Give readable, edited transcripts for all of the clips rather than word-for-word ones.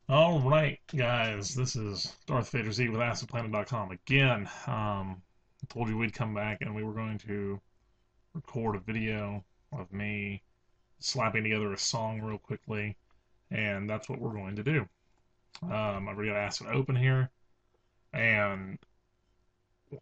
Alright, guys, this is Darth Vader Z with AcidPlanet.com again. I told you we'd come back and we were going to record a video of me slapping together a song real quickly, and that's what we're going to do. I've already got Acid open here, and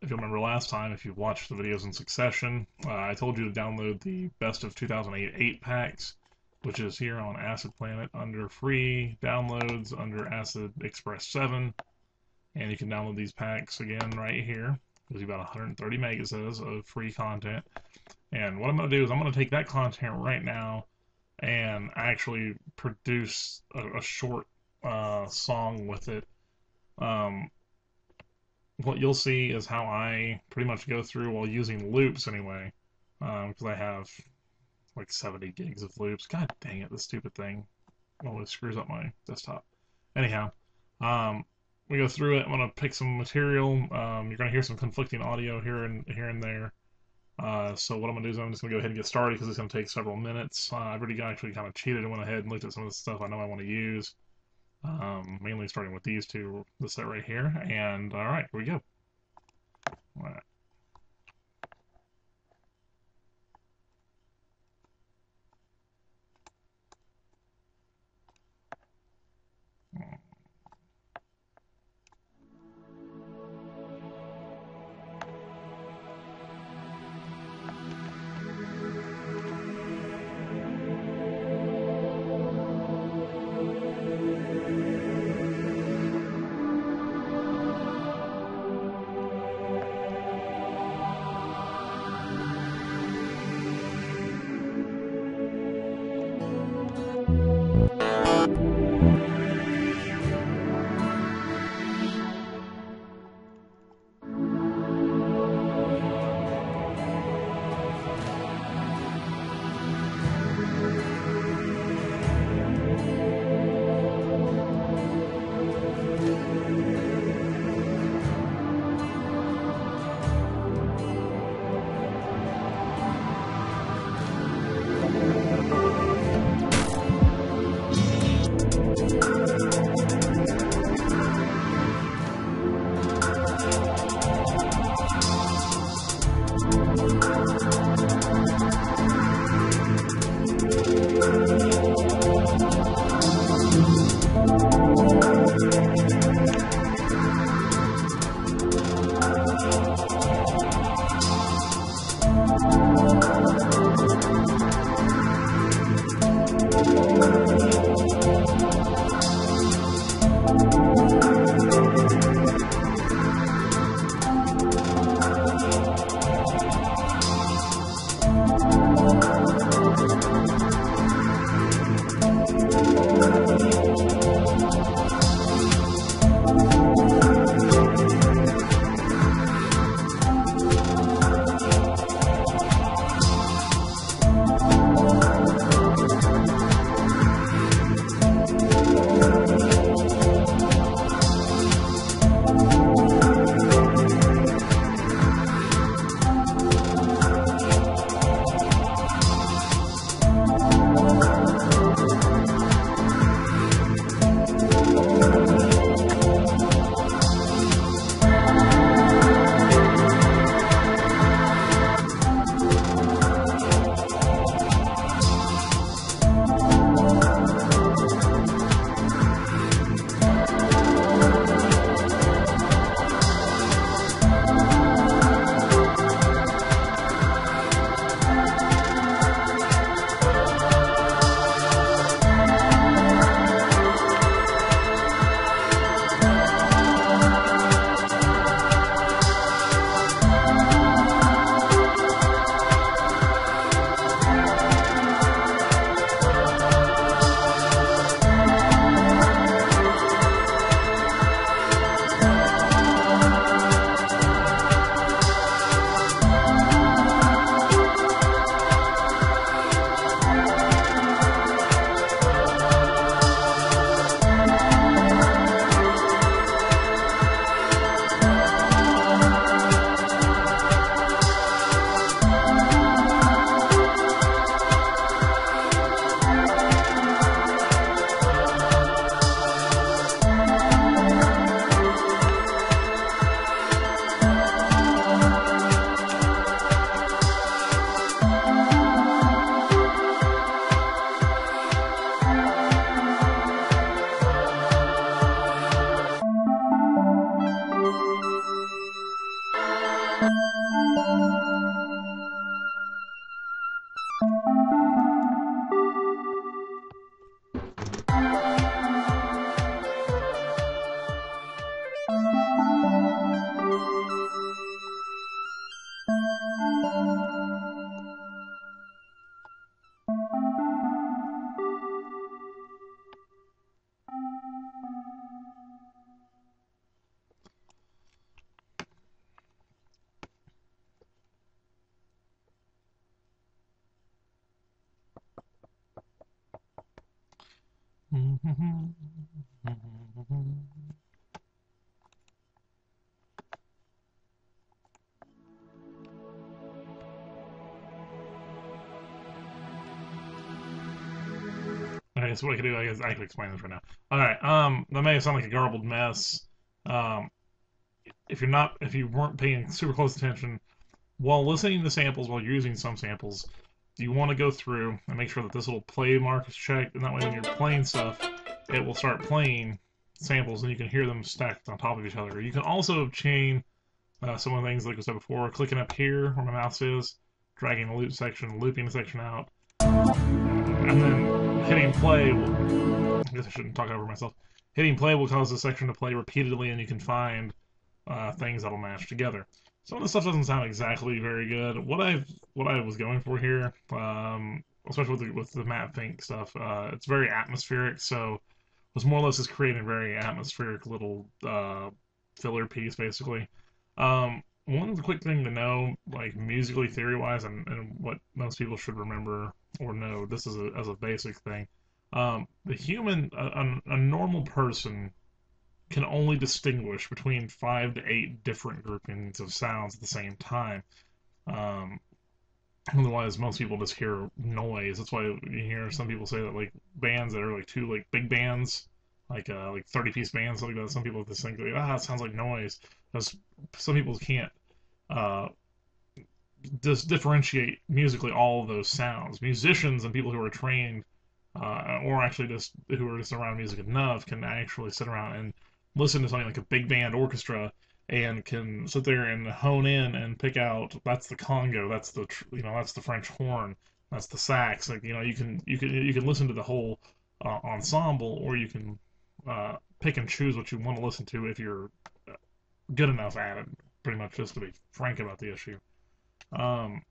if you remember last time, if you've watched the videos in succession, I told you to download the Best of 2008 8 packs, which is here on Acid Planet under free downloads under Acid Express 7. And you can download these packs again right here. There's about 130 megas of free content. And what I'm going to do is I'm going to take that content right now and actually produce a short song with it. What you'll see is how I pretty much go through while using loops anyway. Because I have like 70 gigs of loops. God dang it, this stupid thing always screws up my desktop. Anyhow, we go through it. I'm gonna pick some material. You're gonna hear some conflicting audio here and there. So what I'm gonna do is I'm just gonna go ahead and get started because it's gonna take several minutes. I've already actually kind of cheated and went ahead and looked at some of the stuff I know I want to use. Mainly starting with these two, this set right here. And all right, here we go. All right. Okay, so what I can do, I guess I can explain this right now. All right, that may sound like a garbled mess. Um, if you weren't paying super close attention while listening to samples, while you're using some samples, you want to go through and make sure that this little play mark is checked, and that way when you're playing stuff, it will start playing samples, and you can hear them stacked on top of each other. You can also chain some of the things, like I said before, clicking up here where my mouse is, dragging the loop section, looping the section out, and then hitting play will, I guess I shouldn't talk over myself. Hitting play will cause the section to play repeatedly, and you can find things that'll match together. Some of the stuff doesn't sound exactly very good. What I was going for here, especially with the Matt Fink stuff, it's very atmospheric. So it was more or less just creating a very atmospheric little filler piece, basically. One quick thing to know, like musically theory-wise, and what most people should remember or know, this is as a basic thing. The human, a normal person can only distinguish between 5 to 8 different groupings of sounds at the same time. Otherwise, most people just hear noise. That's why you hear some people say that like bands that are like two like big bands, like 30-piece bands, something like that. Some people just think, it sounds like noise. Because some people can't just differentiate musically all of those sounds. Musicians and people who are trained, or actually just who are just around music enough, can actually sit around and listen to something like a big band orchestra and can sit there and hone in and pick out, that's the congo, that's the that's the French horn, that's the sax. Like you can listen to the whole ensemble, or you can pick and choose what you want to listen to if you're good enough at it. Pretty much, just to be frank about the issue. One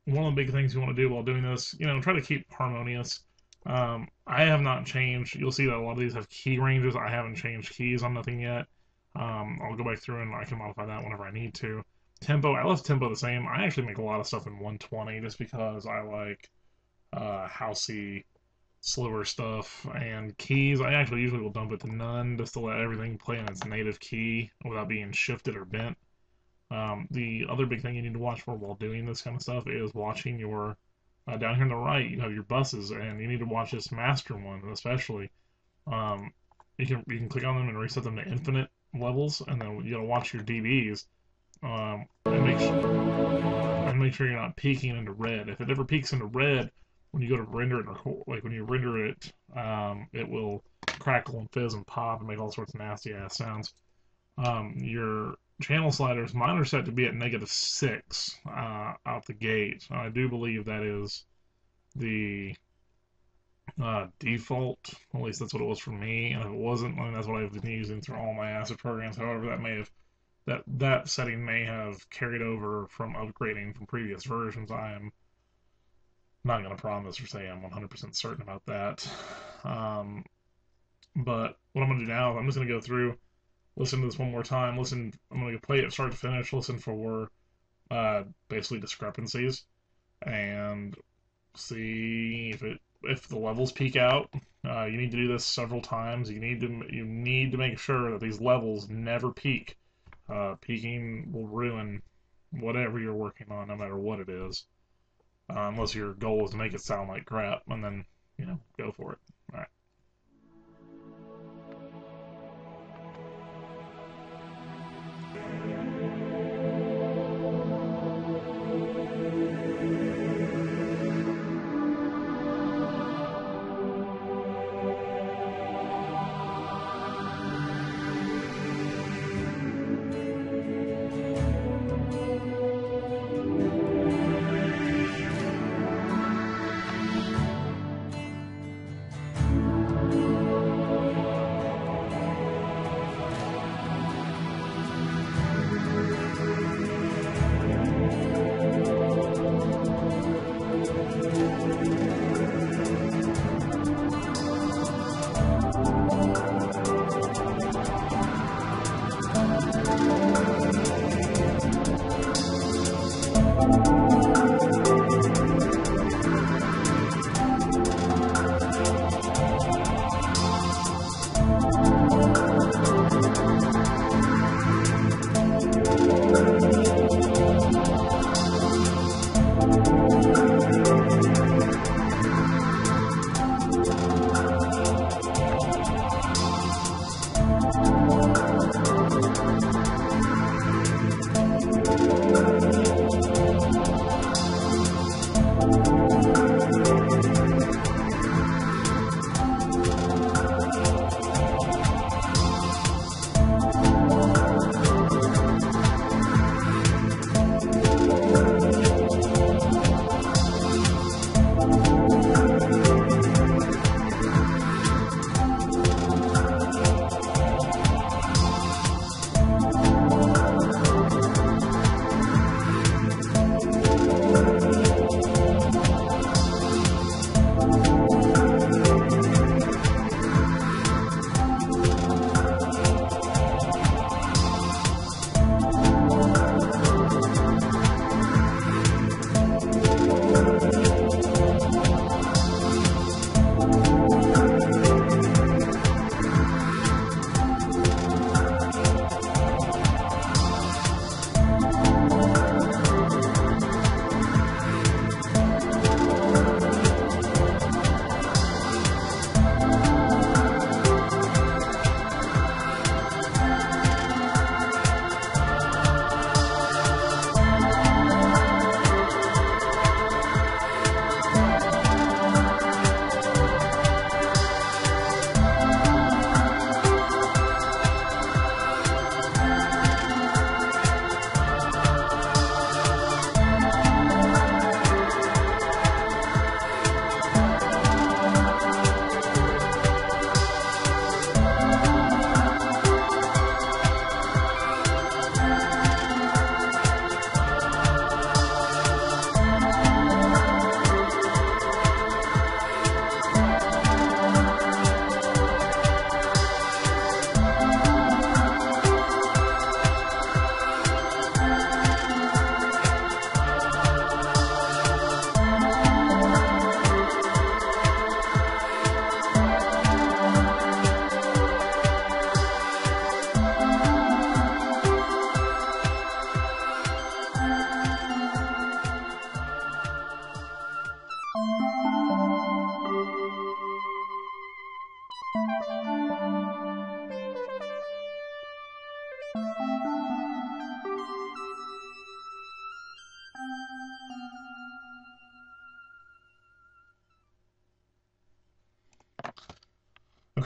of the big things you want to do while doing this, try to keep harmonious. I have not changed. You'll see that a lot of these have key ranges. I haven't changed keys on nothing yet. I'll go back through and I can modify that whenever I need to. Tempo, I left tempo the same. I actually make a lot of stuff in 120 just because I like housey, slower stuff. And keys, I actually usually will dump it to none just to let everything play in its native key without being shifted or bent. The other big thing you need to watch for while doing this kind of stuff is watching your down here on the right, you have your buses, and you need to watch this master one especially. You can click on them and reset them to infinite levels, and then you gotta watch your dBs and make sure you're not peaking into red. If it ever peaks into red, when you go to render it, like when you render it, it will crackle and fizz and pop and make all sorts of nasty ass sounds. Your channel sliders, mine are set to be at -6 out the gate. I do believe that is the default. At least that's what it was for me. And if it wasn't, I mean, that's what I've been using through all my ACID programs. However, that setting may have carried over from upgrading from previous versions. I am not going to promise or say I'm 100% certain about that. But what I'm going to do now is I'm just going to go through, listen to this one more time. I'm going to play it start to finish, listen for basically discrepancies, and see if the levels peak out. You need to do this several times. You need to make sure that these levels never peak. Peaking will ruin whatever you're working on, no matter what it is. Unless your goal is to make it sound like crap, and then go for it. All right.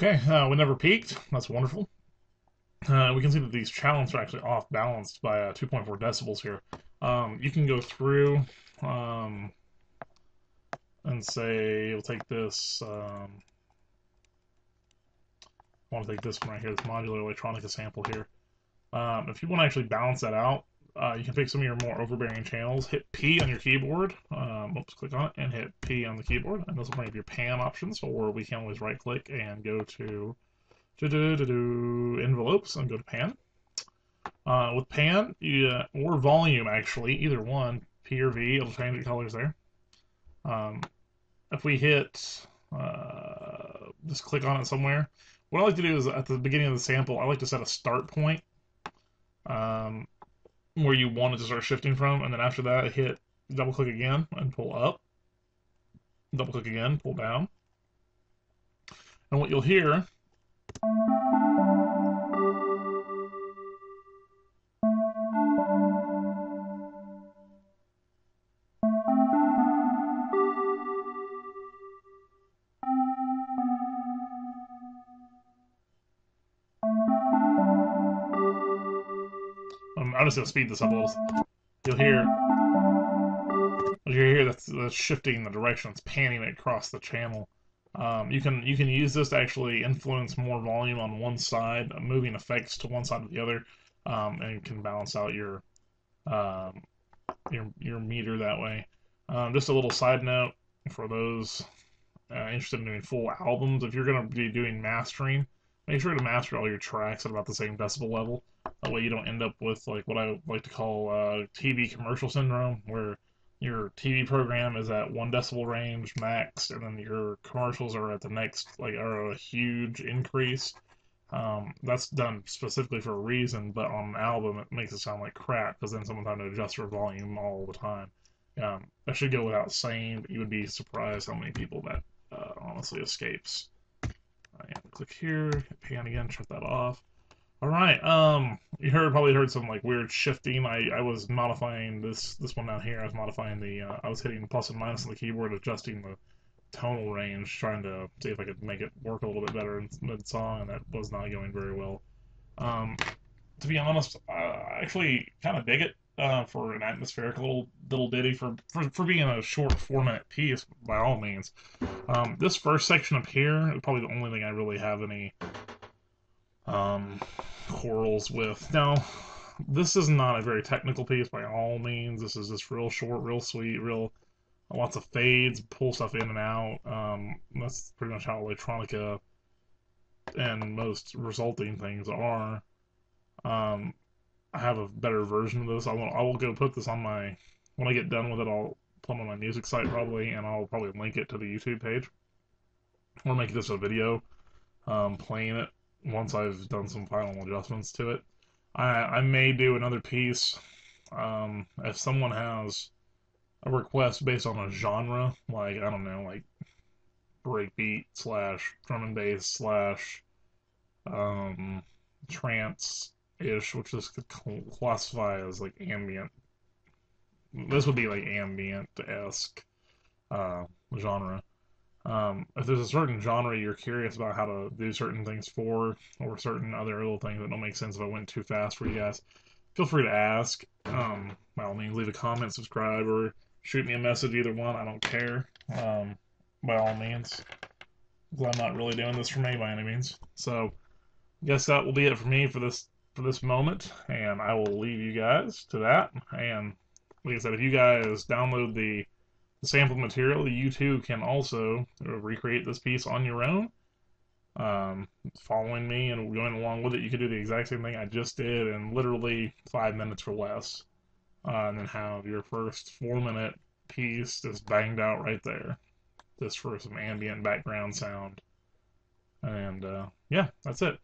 Okay, we never peaked. That's wonderful. We can see that these channels are actually off balanced by 2.4 decibels here. You can go through um, and say, we'll take this. I want to take this one right here, this modular electronica sample here. If you want to actually balance that out, you can pick some of your more overbearing channels, hit P on your keyboard, oops, click on it, and hit P on the keyboard, and this will bring up your pan options, or we can always right click and go to envelopes and go to pan. With pan, or volume actually, either one, P or V, it'll change the colors there. If we hit, just click on it somewhere. What I like to do is at the beginning of the sample, I like to set a start point where you want it to start shifting from, and then after that, hit double click again and pull up. Double click again, pull down. And what you'll hear I'm just gonna speed this up a little. You'll hear that's shifting the direction. It's panning it across the channel. You can use this to actually influence more volume on one side, moving effects to one side or the other, and you can balance out um, your meter that way. Just a little side note for those interested in doing full albums, if you're going to be doing mastering, make sure to master all your tracks at about the same decibel level. That way you don't end up with like what I like to call TV commercial syndrome, where your TV program is at 1 decibel range max, and then your commercials are at the next, like, are a huge increase. That's done specifically for a reason, but on an album it makes it sound like crap because then someone's having to adjust their volume all the time. That should go without saying, but you would be surprised how many people that honestly escapes. Yeah, click here, hit pan again, shut that off. All right, you probably heard some like weird shifting. I was modifying this one down here. I was modifying the I was hitting plus and minus on the keyboard, adjusting the tonal range, trying to see if I could make it work a little bit better in mid-song, and that was not going very well. Um, to be honest, I actually kind of dig it for an atmospheric little ditty for being a short 4-minute piece, by all means. This first section up here is probably the only thing I really have any quarrels with. Now, this is not a very technical piece by all means. This is just real short, real sweet, real lots of fades, pull stuff in and out. That's pretty much how electronica and most resulting things are. I have a better version of this. I will go put this on my, when I get done with it, I'll put it on my music site probably, and I'll probably link it to the YouTube page, or make this a video playing it once I've done some final adjustments to it. I may do another piece if someone has a request based on a genre, like, I don't know, like breakbeat slash drum and bass slash trance ish, which this could classify as like ambient. This would be like ambient esque genre. If there's a certain genre you're curious about how to do certain things for, or certain other little things that don't make sense if I went too fast for you guys, feel free to ask. By all means, leave a comment, subscribe, or shoot me a message. Either one, I don't care. By all means, because I'm not really doing this for me by any means. So, I guess that will be it for me for this moment, and I will leave you guys to that. And like I said, if you guys download the sample material, you too can also recreate this piece on your own. Following me and going along with it, you could do the exact same thing I just did in literally 5 minutes or less, and then have your first 4-minute piece just banged out right there, just for some ambient background sound. And yeah, that's it.